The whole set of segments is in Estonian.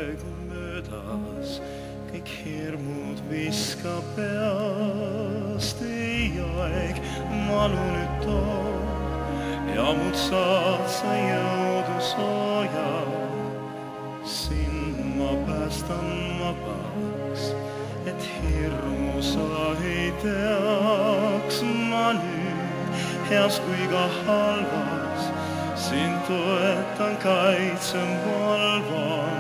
aegu möödas, kõik hirmud viskab peast. Ei aeg malu nüüd toob ja mud saad sa jõudu sooja. Sind ma päästan vabaks, et hirmu sa ei teaks. Ma nüüd heas kui ka halvas sind toetan, kaitsen, valvan.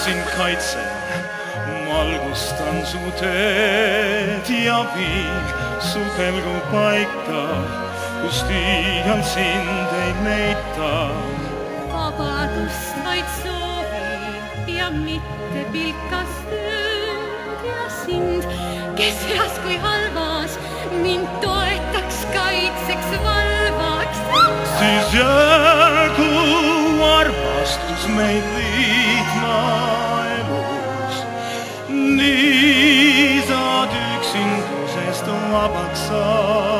Sind kaitsen, valgustan su teed ja viin su pelgu paika, kus tiian sind ei leita. Vabadust vaid soovin ja mitte pilkas tööd ja sind, kes heas kui halvas mind toetaks, kaitseks, valvaks. Siis jäägu armastus meid liitma elus, nii saad üksindusest vabaks saada.